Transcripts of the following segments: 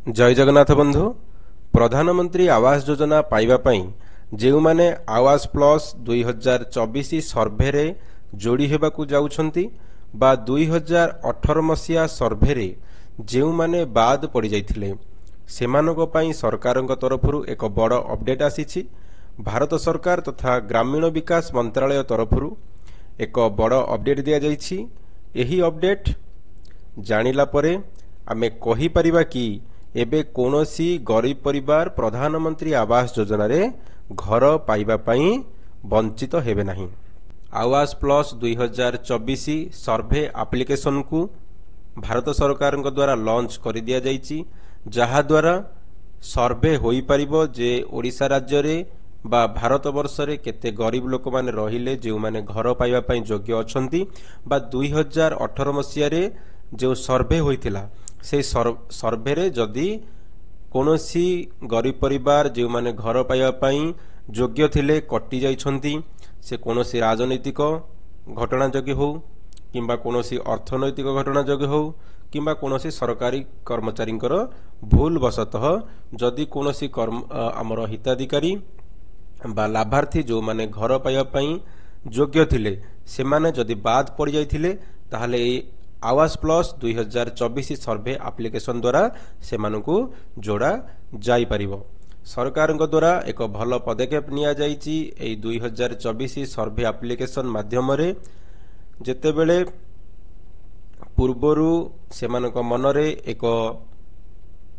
जय जगन्नाथ बंधु। प्रधानमंत्री आवास योजना पाइबा पई जेउमाने आवास प्लस 2024 सर्भे रे जोड़ी हेबाकू जाउछंती बा 2018 मसिया सर्भे रे जेउमाने बाद पड़ी जाइथिले सेमानको पई सरकारक तरफरु एक बड़ अपडेट आसीछि। भारत सरकार तथा ग्रामीण विकास मंत्रालय तरफरु एक बड़ अपडेट दिया जाइछि। एही अपडेट जानिला परे आमे कहि परिबा कि एबे कोनोसी गरीब परिवार प्रधानमंत्री आवास योजना रे घर पाइबा पई वंचित हेबे नहीं। आवास प्लस 2024 सर्भे एप्लिकेशन को भारत सरकार द्वारा लॉन्च कर दिया जाइछि, जहा द्वारा सर्भे होई परिबो जे ओडिशा राज्य रे बा भारत वर्ष रे केते गरीब लोक माने रहिले जे माने घर पाइबा पई योग्य अछंती बा 2018 मसिया रे जो सर्भे होइतिला से सर्भे रे जदि कोनोसी गरीब परिवार जो माने घर पाइबा पई योग्य थिले कटि जाइछंती, से कोनोसी राजनीतिक घटना जोगे हो किंबा कोनोसी अर्थनैतिक घटना जोगे हो किंबा कोनोसी सरकारी कर्मचारींकर भूल वशतः जदि कोनोसी आमर हिताधिकारी बा लाभार्थी जो माने घर पाइबा पई योग्य थिले से माने जदि बाद पड़ जाइथिले ताहले आवास प्लस 2024 सर्भे एप्लिकेशन द्वारा से मानकु जोड़ा जाई परिबो। सरकार द्वारा एक भल पदक्षेप निया जाइछि। एई 2024 सर्भे एप्लिकेशन माध्यम रे जेतेबेले पूर्वरु सेमानक मनरे एक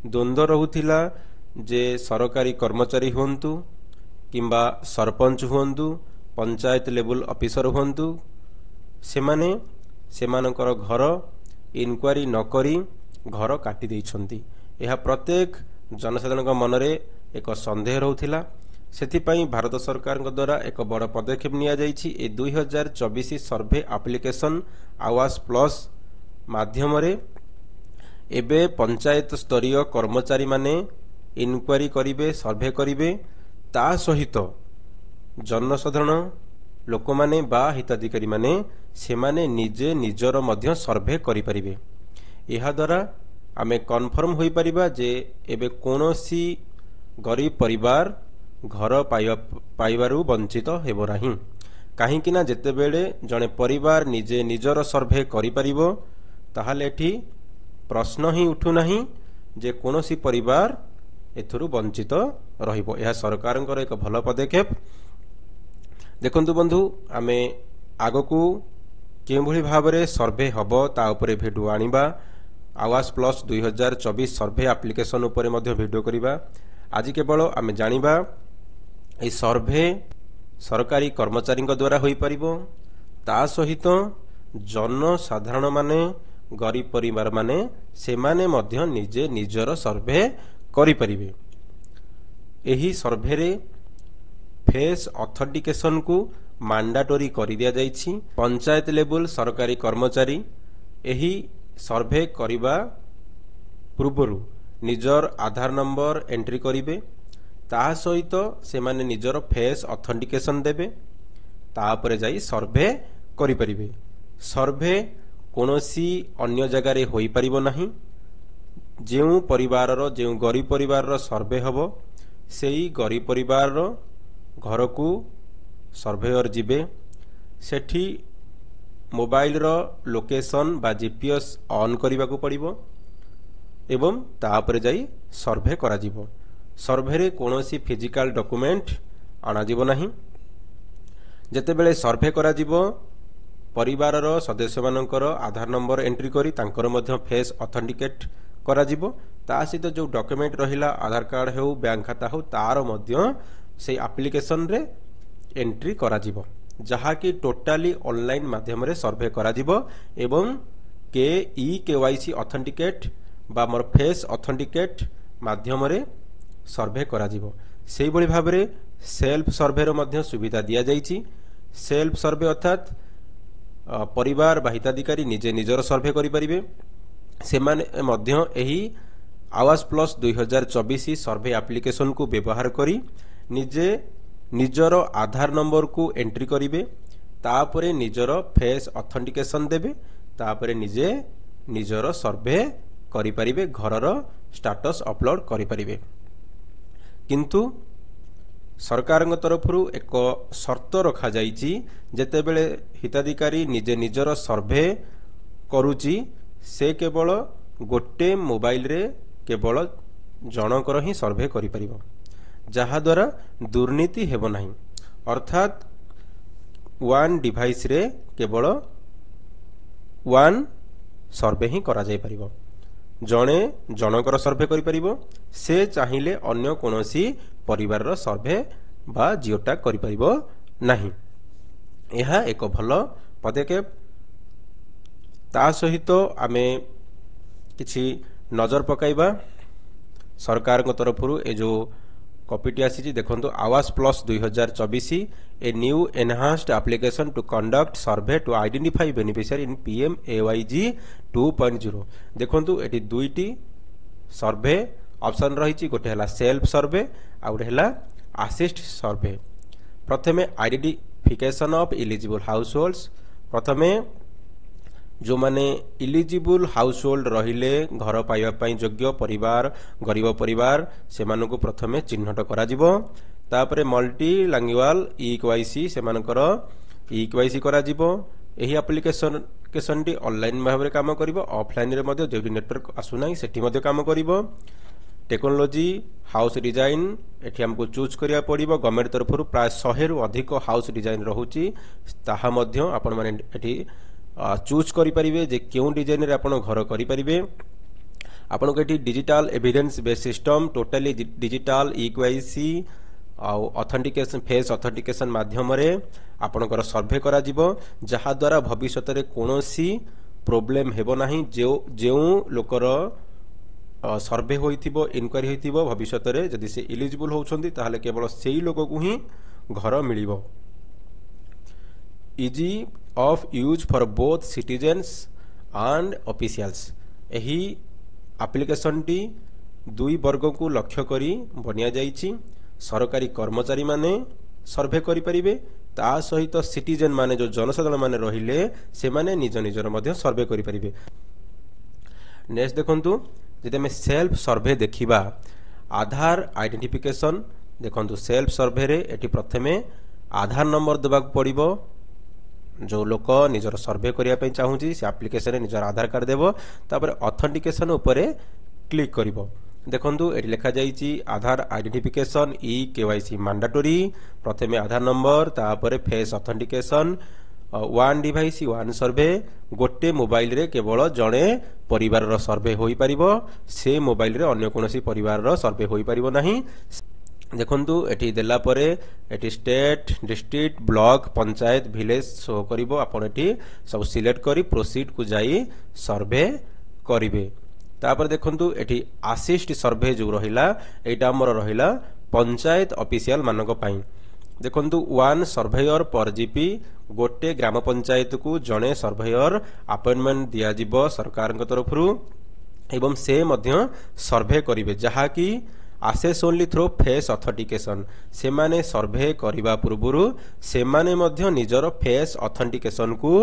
द्वंद्व रहुथिला जे सरकारी कर्मचारी हुंतु किंबा सरपंच हुंतु पंचायत लेवल ऑफिसर हुंतु सेमाने सेमानकर घर इनक्वारी नकरी घर काटी देइछंती। यह प्रत्येक जनसाधारण मनरे एक संदेह रहुथिला। सेथिपई भारत सरकार द्वारा एक बड़ पदक्षेप निया जाइछि। ए 2024 सर्भे एप्लिकेशन आवास प्लस माध्यम रे एबे पंचायत स्तरीय कर्मचारी माने इनक्वारी करिवे, सर्भे करिवे, ता सहित जनसाधारण लोक माने बा हिताधिकारी माने सेमाने निजे निजर मध्य सर्भे करि परिबे। एहा द्वारा आमे कन्फर्म होई परिबा जे एबे कोनोसी गरीब परिवार घर पाइबारु वंचित हेबो नाही। काहे कि ना जेतेबेले जने परिवार निजे निजर सर्भे करि परिबो ताहाले एठी प्रश्न ही उठु नाही जे कोनोसी परिवार एथुरु वंचित रहिबो। एहा सरकारंकर एक भल पदक्षेप। देखंतु बंधु, आमे आगकू केभଳି भाबरे सर्भे हबो ता उपरे भिडियो आनिबा। आवास प्लस 2024 सर्भे एप्लिकेशन उपरे मध्य भिडियो करिबा। आज केवल आमे जानिबा ए सर्भे सरकारी कर्मचारी द्वारा होई परिबो, ता सहित जनसाधारण माने गरीब परिवार माने सेमाने मध्य निजे निजर सर्भे करि परिबे। एही सर्भे रे फेस ऑथेंटिकेशन को मैंडेटरी कर दिया जाइछि। पंचायत लेवल सरकारी कर्मचारी एही सर्भे करिबा पूर्वरु निजर आधार नंबर एंट्री करिवे, ता सहित से माने निजर फेस ऑथेंटिकेशन देबे, तापरे जाई सर्भे करि परिबे। सर्भे कोनोसी अन्य जगह रे होई परिबो नाही। जेउ परिवार रो जेउ गरीब परिवार रो सर्भे हबो सेही गरीब परिवार रो घर को सर्भेयर जीवे, सेठी मोबाइल रो लोकेशन बा जीपीएस ऑन करने को पड़िबो एवं तापरे जाई सर्भे करा जीवो। सर्भे रे कोनोसी फिजिकल डॉक्यूमेंट आना जीवो नाही। जेतेबेले सर्भे करा जीवो परिवार रो सदस्य मानकर आधार नंबर एंट्री करी तांकर मध्य फेस ऑथेंटिकेट करा जीवो। ता सहित जो डॉक्यूमेंट रहिला आधार कार्ड हो बैंक खाता हो तार मध्य से एप्लिकेशन रे एंट्री करा जीवो, जहा कि टोटाली ऑनलाइन माध्यम रे सर्भे करा जीवो एवं केवाईसी ऑथेंटिकेट बा मोर फेस ऑथेंटिकेट माध्यम रे सर्भे करा जीवो। सेही बळी भाव रे सेल्फ सर्भे रो मध्य सुविधा दिया जाइछि। सेल्फ सर्भे अर्थात परिवार बा हिताधिकारी निजे निजर सर्भे करि परिबे। सेमाने मध्य एही आवास प्लस 2024 सर्भे एप्लिकेशन को व्यवहार करी निजे निजर आधार नंबर को एंट्री करिवे, तापरे निजर फेस ऑथेंटिकेशन देबे, तापरे निजे निजर सर्भे करि परिबे, घरर स्टाटस अपलोड करिपारिबे। किंतु सरकार तरफरु एक शर्त रखा जाइछि जेतेबेले हिताधिकारी निजे निजर सर्वे करूची से केवल गोटे मोबाइल रे केवल जनकर ही सर्वे करिपारिबो, जहा द्वारा दुर्नीति हेबो नाही। अर्थात वन डिवाइस रे केवल वन सर्वे ही करा जाय परिबो। जणे जनकर सर्वे करिपारिबो, से चाहिले अन्य कोनोसी परिवार रो सर्वे बा जियो टैग करिपारिबो नाही। यह एक भलो पदक्षेप। ता सहित आमे किछि नजर पकाइबा सरकार को तरफरु ए जो कॉपीटी आसी देखंतु Awaas plus 2024 a new enhanced application to conduct survey to identify beneficiary in PMAYG 2.0। देखंतु एटी दुईटी सर्वे ऑप्शन रही, गोटे हला सेल्फ सर्वे आ गोटे हला असिस्ट सर्वे। प्रथमे identification of eligible house holds. प्रथमे जो माने इलिजिबल हाउस होल्ड रहिले घर पाइबा पई योग्य परिवार गरीब परिवार से मानको प्रथमे चिन्हट करा जिवो। तापरे मल्टी लैंग्वेज इक्वाईसी से मानकर इक्वाईसी करा जिवो। एही एप्लिकेशन टी ऑनलाइन भाबरे काम करिवो, ऑफलाइन रे मध्ये जेडी नेटवर्क आसु नाही सेठी मध्ये काम करिवो। टेक्नोलॉजी हाउस डिजाइन एठी हमको चूज करिया पड़िबो। गवर्नमेंट तरफरु प्राय 100 रु अधिक हाउस डिजाइन रहूची, ताहा मध्ये आपण माने एठी चूज करि परिबे जे केउ डिजाइन रे आपण घर करि परिबे। आपण को एठी digital evidence base system totally digital eKYC आ ऑथेंटिकेशन फेस ऑथेंटिकेशन माध्यम रे आपणकर सर्वे करा जिवो, जहा द्वारा भविष्यत रे कोनोसी प्रॉब्लम हेबो नाही। जेउ लोकर सर्वे होइथिबो इनक्वायरी होइथिबो भविष्यत रे जदि से एलिजिबल होउछंती ताहाले केवल सेही लोक को ही घर मिलिबो। Easy of use for both citizens and officials. एही एप्लिकेशन टी दुई वर्ग को लक्ष्य करी बनिया जाइछि। सरकारी कर्मचारी माने सर्वे करि परिबे, ता सहित सिटीजन माने जो जनसाधारण माने रहिले से माने निज निजर मध्ये सर्वे करि परिबे। नेक्स्ट देखंतु जदि हम सेल्फ सर्वे देखिबा आधार आइडेंटिफिकेशन। देखंतु सेल्फ सर्वे रे एटी प्रथमे आधार नंबर देबाक पड़िबो। जो लोक निजर सर्वे करिया पई चाहूची से एप्लिकेशन रे निजर आधार कार्ड देबो, तापर ऑथेंटिकेशन ऊपर क्लिक करिवो। देखंतु एटी लिखा जाईची Aadhaar identification e KYC mandatory. प्रथमे आधार नंबर तापर face authentication one device one survey. गोटे मोबाइल रे केवल जणे परिवार रो सर्वे होई परिबो, से मोबाइल रे अन्य कोनोसी परिवार रो सर्वे होई परिबो नाही। देखंतु एटी देला परे एटी state district block panchayat village show करिवो। आपण एटी सब सिलेक्ट करी प्रोसीड को जाई सर्वे करिवे। तापर देखंतु एटी असिस्ट सर्वे जो रहिला एटा हमर रहिला पंचायत ऑफिशियल मानक पई। देखंतु वन सर्वेयर पर जीपी। गोटे ग्राम पंचायत को जणे सर्वेयर अपॉइंटमेंट दिया जिवो सरकार तरफरु एवं से मध्य सर्वे करिवे, जहा कि access only through face authentication. से माने सर्वे करिबा पूर्वरु से माने मध्य निजर फेस ऑथेंटिकेशन को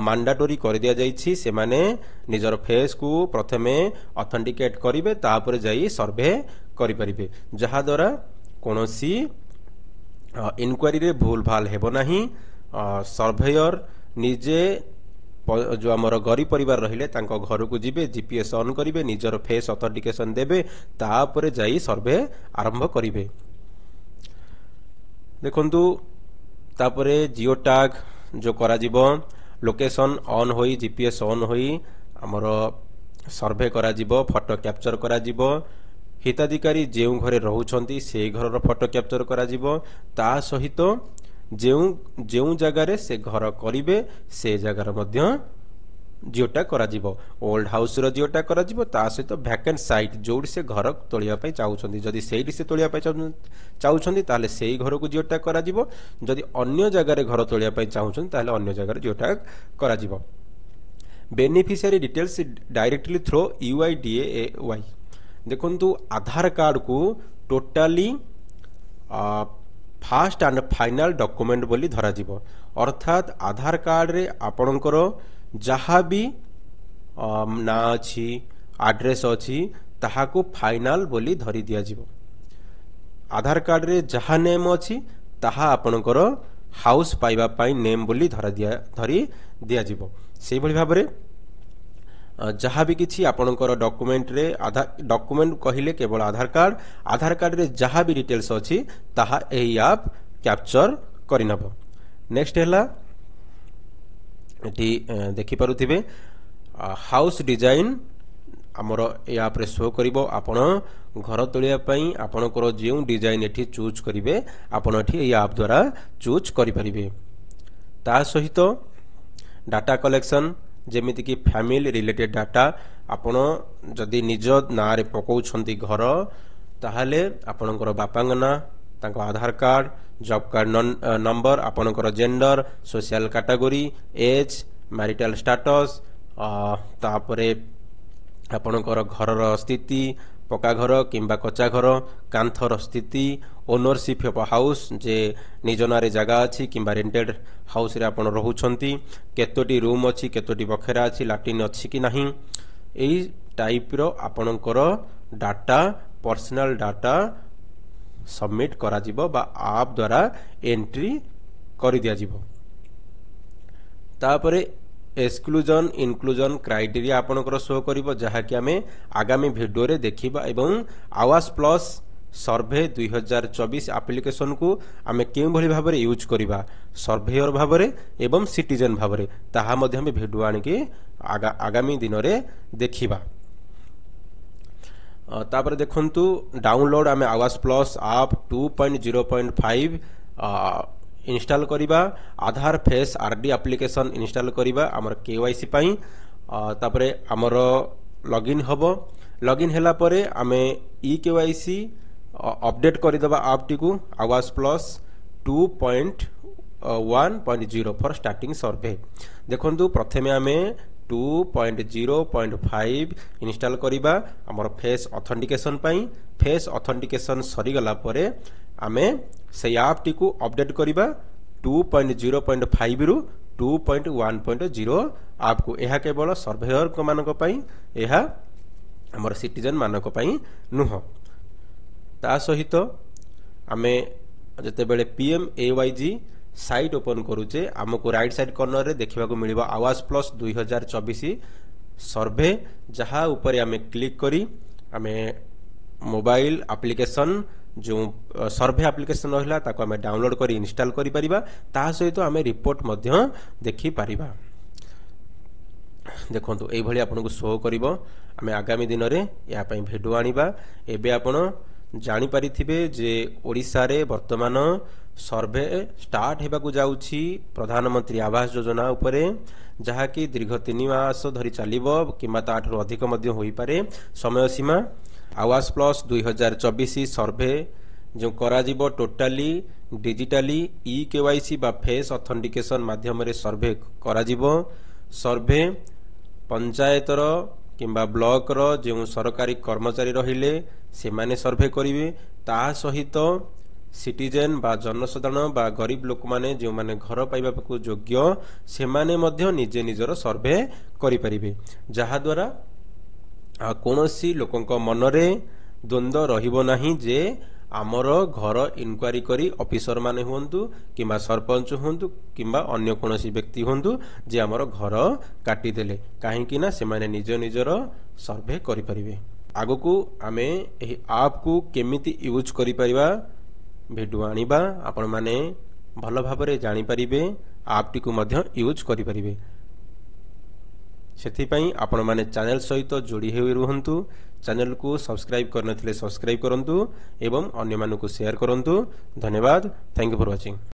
मैंडेटरी कर दिया जाइछि। से माने निजर फेस को प्रथमे ऑथेंटिकेट करिवे, तापर जाई सर्वे करि परिबे, जहा द्वारा कोनोसी इनक्वायरी रे भूल भाल हेबो नाही। सर्वेयर निजे जो आमर गरीब परिवार रहिले तांको घर को जिबे, जीपीएस ऑन करिवे, निजर फेस ऑथेंटिकेशन देबे, तापर जाई सर्वे आरंभ करिवे। देखंतु तापरे जियो टैग जो करा जिवो, लोकेशन ऑन होई जीपीएस ऑन होई आमर सर्वे करा जिवो, फोटो कैप्चर करा जिवो। हिताधिकारी जेउ घरे रहउछंती से घर रो फोटो कैप्चर करा जिवो। ता सहित जेउ जगह रे से घर करिवे से जगह मध्य जियो टैग करा जिवो। ओल्ड हाउस रो जियो टैग करा जिवो, ता सहित वैकेंट साइट जोडी से घर तोलिया पई चाहउछंती जदि सेही से तोलिया पई चाहउछंती ताले सेही घर को जियो टैग करा जिवो। जदि अन्य जगह रे घर तोलिया पई चाहउछंती ताले अन्य जगह रे जियो टैग करा जिवो। Beneficiary details directly through UIDAI। देखंतु आधार कार्ड को totally fast and final document बोली धरा जिवो। अर्थात आधार कार्ड रे आपणकर जहाँ भी ना अच्छी एड्रेस अच्छी ତାହାକୁ ଫାଇନାଲ ବୋଲି ଧରି ଦିଆଯିବ। ଆଧାର କାର୍ଡରେ ଯାହା ନେମ୍ ଅଛି ତାହା ଆପଣଙ୍କର ହାଉସ୍ ପାଇବା ପାଇଁ ନେମ୍ ବୋଲି ଧରି ଦିଆଯିବ। ସେଇଭଳି ଭାବରେ ଯାହା ବି କିଛି ଆପଣଙ୍କର ଡକୁମେଣ୍ଟରେ ଡକୁମେଣ୍ଟ କହିଲେ କେବଳ ଆଧାର କାର୍ଡରେ ଯାହା ବି ଡିଟେଲ୍ସ ଅଛି ତାହା ଏହି ଆପ୍ କ୍ୟାପଚର କରିନେବ। ନେକ୍ସଟ ହେଲା ଏଠି ଦେଖିପାରୁଥିବେ ହାଉସ୍ ଡିଜାଇନ୍ ଆମର ଏ ଆପ୍ରେ ଶୋ କରିବ। ଆପଣ ଘର ତୋଳିବା ପାଇଁ ଆପଣଙ୍କର ଯେଉଁ ଡିଜାଇନ୍ ଏଠି ଚୁଜ୍ କରିବେ ଆପଣ ଏଠି ଏହି ଆପ୍ ଦ୍ୱାରା ଚୁଜ୍ କରିପାରିବେ। ତା ସହିତ ଡାଟା କଲେକ୍ସନ୍ ଯେମିତିକି ଫ୍ୟାମିଲି ରିଲେଟେଡ୍ ଡାଟା ଆପଣ ଯଦି ନିଜ ନାଁରେ ପକାଉଛନ୍ତି ଘର ତାହେଲେ ଆପଣଙ୍କର ବାପାଙ୍କ ନାଁ, ତାଙ୍କ Aadhaar card, job card number, ଆପଣଙ୍କର gender, social category, age, marital status, ତାପରେ ଆପଣଙ୍କର ଘରର ସ୍ଥିତି, ପକ୍କା ଘର କିମ୍ବା କଚା ଘର, କାନ୍ଥର ସ୍ଥିତି, ଓନରସିପ୍ ଅଫ୍ ହାଉସ୍ ଯେ ନିଜ ନାଁରେ ଜାଗା ଅଛି କିମ୍ବା ରେଣ୍ଟେଡ୍ ହାଉସ୍ରେ ଆପଣ ରହୁଛନ୍ତି, କେତୋଟି ରୁମ୍ ଅଛି, କେତୋଟି ବଖରା ଅଛି, ଲାଟ୍ରିନ୍ ଅଛି କି ନାହିଁ, ଏହି ଟାଇପ୍ର ଆପଣଙ୍କର ଡାଟା ପର୍ସନାଲ ଡାଟା ସବମିଟ୍ କରାଯିବ ବା ଆପ୍ ଦ୍ୱାରା ଏଣ୍ଟ୍ରି କରିଦିଆଯିବ। ତାପରେ ଏକ୍ସକ୍ଲୁଜନ ଇନକ୍ଲୁଜନ କ୍ରାଇଟେରିଆ ଆପଣଙ୍କର ଶୋ କରିବ ଯାହାକି ଆମେ ଆଗାମୀ ଭିଡ଼ିଓରେ ଦେଖିବା ଏବଂ ଆୱାସ ପ୍ଲସ୍ ସର୍ଭେ 2024 ଆପ୍ଲିକେସନକୁ ଆମେ କେଉଁଭଳି ଭାବରେ ୟୁଜ୍ କରିବା ସର୍ଭେୟର ଭାବରେ ଏବଂ ସିଟିଜେନ୍ ଭାବରେ ତାହା ମଧ୍ୟ ଆମେ ଭିଡ଼ିଓ ଆଣିକି ଆଗାମୀ ଦିନରେ ଦେଖିବା। ତାପରେ ଦେଖନ୍ତୁ ଡାଉନଲୋଡ ଆମେ ଆୱାସ ପ୍ଲସ୍ ଆପ୍ 2.0.5 ଇନଷ୍ଟାଲ କରିବା। ଆଧାର ଫେସ୍ ଆରଡି ଆପ୍ଲିକେସନ ଇନଷ୍ଟାଲ କରିବା ଆମର KYC ପାଇଁ। ତାପରେ ଆମର ଲଗ୍ଇନ୍ ହେବ। ଲଗ୍ଇନ୍ ହେଲା ପରେ ଆମେ KYC ଅପଡେଟ୍ କରିଦେବା ଆପ୍ଟିକୁ Awaas plus 2.1.0 for starting survey. ଦେଖନ୍ତୁ ପ୍ରଥମେ ଆମେ 2.0.5 ଇନଷ୍ଟାଲ କରିବା ଆମର ଫେସ୍ ଅଥେଣ୍ଟିକେସନ ପାଇଁ। ଫେସ୍ ଅଥେଣ୍ଟିକେସନ ସରିଗଲା ପରେ ଆମେ ସେଇ ଆପ୍ଟିକୁ ଅପଡେଟ୍ କରିବା 2.0.5 ରୁ 2.1.0 ଆପ୍କୁ। ଏହା କେବଳ ସର୍ଭେୟର ମାନଙ୍କ ପାଇଁ, ଏହା ଆମର ସିଟିଜେନ୍ ମାନଙ୍କ ପାଇଁ ନୁହଁ। ତା ସହିତ ଆମେ ଯେତେବେଳେ PMAYG ସାଇଟ୍ ଓପନ୍ କରୁଛେ ଆମକୁ ରାଇଟ୍ ସାଇଡ୍ କର୍ଣ୍ଣରରେ ଦେଖିବାକୁ ମିଳିବ ଆୱାସ ପ୍ଲସ୍ 2024 ସର୍ଭେ, ଯାହା ଉପରେ ଆମେ କ୍ଲିକ୍ କରି ଆମେ ମୋବାଇଲ ଆପ୍ଲିକେସନ ଯେଉଁ ସର୍ଭେ ଆପ୍ଲିକେସନ ରହିଲା ତାକୁ ଆମେ ଡାଉନଲୋଡ କରି ଇନଷ୍ଟାଲ କରିପାରିବା। ତା ସହିତ ଆମେ ରିପୋର୍ଟ ମଧ୍ୟ ଦେଖିପାରିବା। ଦେଖନ୍ତୁ ଏଇଭଳି ଆପଣଙ୍କୁ ଶୋ କରିବ। ଆମେ ଆଗାମୀ ଦିନରେ ଏହା ପାଇଁ ଭିଡ଼ିଓ ଆଣିବା। ଏବେ ଆପଣ ଜାଣିପାରିଥିବେ ଯେ ଓଡ଼ିଶାରେ ବର୍ତ୍ତମାନ ସର୍ଭେ ଷ୍ଟାର୍ଟ ହେବାକୁ ଯାଉଛି ପ୍ରଧାନମନ୍ତ୍ରୀ ଆବାସ ଯୋଜନା ଉପରେ, ଯାହାକି ଦୀର୍ଘ 3 ମାସ ଧରି ଚାଲିବ କିମ୍ବା ତାଠାରୁ ଅଧିକ ମଧ୍ୟ ହୋଇପାରେ ସମୟ ସୀମା। ଆୱାସ ପ୍ଲସ୍ 2024 ସର୍ଭେ ଯେଉଁ କରାଯିବ ଟୋଟାଲି ଡିଜିଟାଲି KYC ବା ଫେସ୍ ଅଥେଣ୍ଟିକେସନ ମାଧ୍ୟମରେ ସର୍ଭେ କରାଯିବ। ସର୍ଭେ ପଞ୍ଚାୟତର କିମ୍ବା ବ୍ଲକର ଯେଉଁ ସରକାରୀ କର୍ମଚାରୀ ରହିଲେ ସେମାନେ ସର୍ଭେ କରିବେ। ତା ସହିତ ସିଟିଜେନ୍ ବା ଜନସାଧାରଣ ବା ଗରିବ ଲୋକମାନେ ଯେଉଁମାନେ ଘର ପାଇବାକୁ ଯୋଗ୍ୟ ସେମାନେ ମଧ୍ୟ ନିଜେ ନିଜର ସର୍ଭେ କରିପାରିବେ, ଯାହାଦ୍ୱାରା କୌଣସି ଲୋକଙ୍କ ମନରେ ଦ୍ୱନ୍ଦ୍ୱ ରହିବ ନାହିଁ ଯେ ଆମର ଘର ଇନକ୍ୱାରି କରି ଅଫିସର ମାନେ ହୁଅନ୍ତୁ କିମ୍ବା ସରପଞ୍ଚ ହୁଅନ୍ତୁ କିମ୍ବା ଅନ୍ୟ କୌଣସି ବ୍ୟକ୍ତି ହୁଅନ୍ତୁ ଯେ ଆମର ଘର କାଟିଦେଲେ, କାହିଁକି ନା ସେମାନେ ନିଜ ନିଜର ସର୍ଭେ କରିପାରିବେ। ଆଗକୁ ଆମେ ଏହି ଆପ୍କୁ କେମିତି ୟୁଜ୍ କରିପାରିବା ଭିଡ଼ିଓ ଆଣିବା, ଆପଣମାନେ ଭଲ ଭାବରେ ଜାଣିପାରିବେ, ଆପ୍ଟିକୁ ମଧ୍ୟ ୟୁଜ୍ କରିପାରିବେ। ସେଥିପାଇଁ ଆପଣମାନେ ଚ୍ୟାନେଲ ସହିତ ଯୋଡ଼ି ହୋଇ ରୁହନ୍ତୁ। ଚ୍ୟାନେଲକୁ ସବସ୍କ୍ରାଇବ୍ କରିନଥିଲେ ସବସ୍କ୍ରାଇବ୍ କରନ୍ତୁ ଏବଂ ଅନ୍ୟମାନଙ୍କୁ ସେୟାର କରନ୍ତୁ। ଧନ୍ୟବାଦ। Thank you for watching.